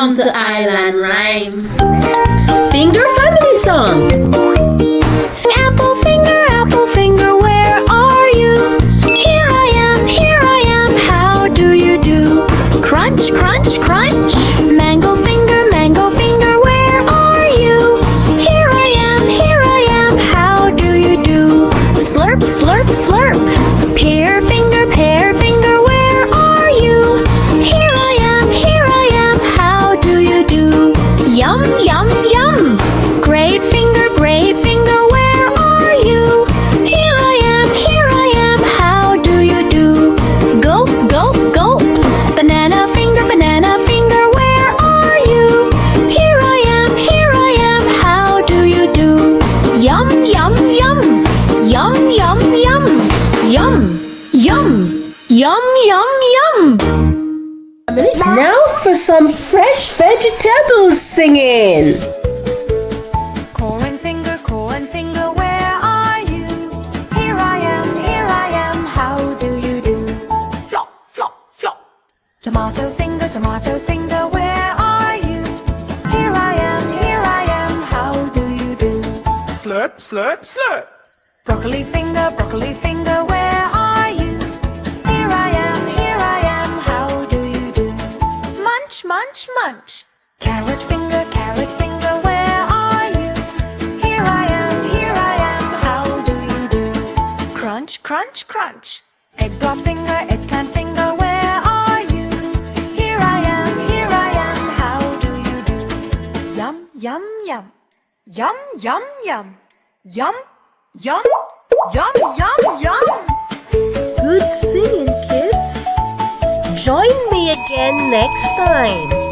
Welcome to Island Rhyme. Finger family song. Apple finger, where are you? Here I am, how do you do? Crunch, crunch, crunch. Mango finger, where are you? Here I am, how do you do? Slurp, slurp, slurp. Pear finger, where are you? Here I am, how do you do? Yum, yum, yum. Great finger, where are you? Here I am, how do you do? Gulp, gulp, gulp. Banana finger, where are you? Here I am, how do you do? Yum, yum, yum. Yum, yum, yum. Yum, yum, yum, yum, yum. Now for some fresh vegetables singing. Corn finger, where are you? Here I am, how do you do? Flop, flop, flop. Tomato finger, where are you? Here I am, how do you do? Slurp, slurp, slurp. Broccoli finger, where are you? Here I am, how do you do? Munch, munch, munch. Carrot finger, where are you? Here I am, how do you do? Crunch, crunch, crunch. Eggplant finger, where are you? Here I am, how do you do? Yum, yum, yum. Yum, yum, yum. Yum, yum, yum, yum, yum. Good singing, kids. Join me again next time.